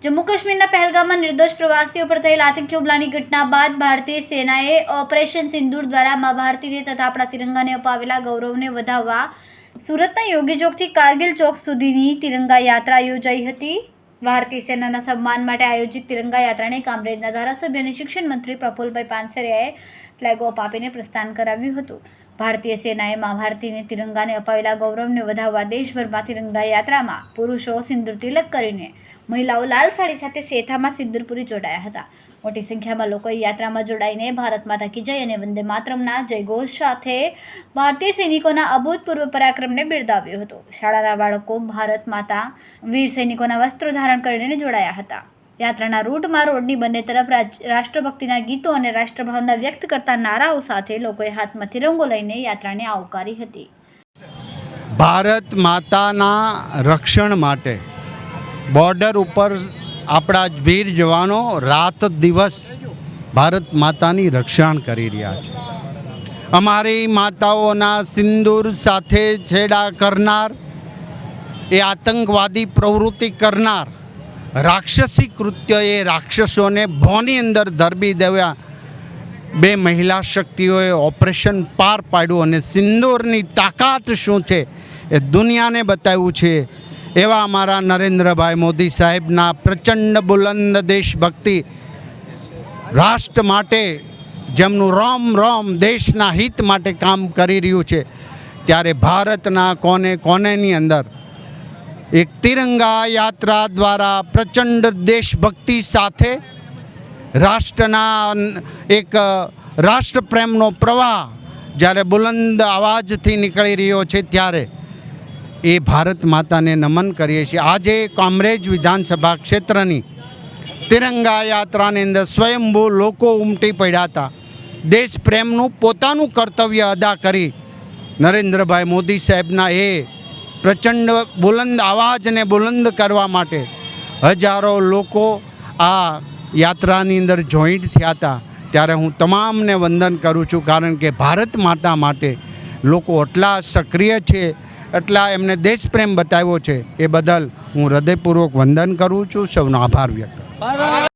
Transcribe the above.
जम्मू काश्मीरना पहलगामમાં નિર્દોષ પ્રવાસીઓ પર થયેલ આતંકી હુમલાની ઘટના બાદ ભારતીય સેનાએ ઓપરેશન સિંદૂર દ્વારા મા ભારતીને તથા આપણા તિરંગાને અપાવેલા ગૌરવને વધાવવા સુરતના યોગી ચોકથી કારગિલ ચોક સુધીની તિરંગા યાત્રા યોજાઈ હતી। ભારતીય સેનાના સન્માન માટે આયોજિત તિરંગા યાત્રાને કામરેજના ધારાસભ્ય અને શિક્ષણ મંત્રી પ્રફુલભાઈ પાનસરિયાએ ફ્લેગ ઓફ આપીને પ્રસ્થાન કરાવ્યું હતું। ભારતીય સેનાએ મા ભારતીને તિરંગાને અપાવેલા ગૌરવને વધાવવા દેશભરમાં તિરંગા યાત્રામાં પુરુષો સિંદૂર તિલક કરીને મહિલાઓ લાલ સાડી સાથે સેથામાં સિંદૂરપુરી જોડાયા હતા। મોટી સંખ્યામાં લોકોએ યાત્રામાં જોડાઈને ભારત માતા કી જય અને વંદે માતરમના જયઘોષ સાથે ભારતીય સૈનિકોના અભૂતપૂર્વ પરાક્રમને બિરદાવ્યો હતો। શાળાના બાળકો ભારત માતા વીર સૈનિકોના વસ્ત્રો ધારણ કરીને જોડાયા હતા। યાત્રાના રૂટમાં રોડની બંને તરફ રાષ્ટ્રભક્તિના ગીતો અને રાષ્ટ્રભાવના વ્યક્ત કરતા નારાઓ સાથે લોકોએ હાથમાં તિરંગો લઈને યાત્રાને આવકારી હતી। ભારત માતાના રક્ષણ માટે બોર્ડર ઉપર આપણા વીર જવાનો રાત દિવસ ભારત માતાની રક્ષણ કરી રહ્યા છે। અમારી માતાઓના સિંદૂર સાથે છેડા કરનાર, એ આતંકવાદી પ્રવૃત્તિ કરનાર રાક્ષસી કૃત્ય, એ રાક્ષસોને ભોની અંદર ધરબી દેવા બે મહિલા શક્તિઓએ ઓપરેશન પાર પાડ્યું અને સિંદૂરની તાકાત શું છે એ દુનિયાને બતાવ્યું છે। એવા અમારા નરેન્દ્રભાઈ મોદી સાહેબના પ્રચંડ બુલંદ દેશભક્તિ, રાષ્ટ્ર માટે જેમનું રોમ રોમ દેશના હિત માટે કામ કરી રહ્યું છે, ત્યારે ભારતના કોને કોનેની અંદર એક તિરંગા યાત્રા દ્વારા પ્રચંડ દેશભક્તિ સાથે રાષ્ટ્રના એક રાષ્ટ્રપ્રેમનો પ્રવાહ જ્યારે બુલંદ અવાજથી નીકળી રહ્યો છે, ત્યારે એ ભારત માતાને નમન કરીએ છીએ। આજે કામરેજ વિધાનસભા ક્ષેત્રની તિરંગા યાત્રાની અંદર સ્વયંભૂ લોકો ઉમટી પડ્યા હતા। દેશ પ્રેમનું પોતાનું કર્તવ્ય અદા કરી નરેન્દ્રભાઈ મોદી સાહેબના એ પ્રચંડ બુલંદ અવાજને બુલંદ કરવા માટે હજારો લોકો આ યાત્રાની અંદર જોઈન્ટ થયા હતા। ત્યારે હું તમામને વંદન કરું છું, કારણ કે ભારત માતા માટે લોકો એટલા સક્રિય છે, એટલા એમને દેશપ્રેમ બતાવ્યો છે, એ બદલ હું હૃદયપૂર્વક વંદન કરું છું। સૌનો આભાર વ્યક્ત કરું છું।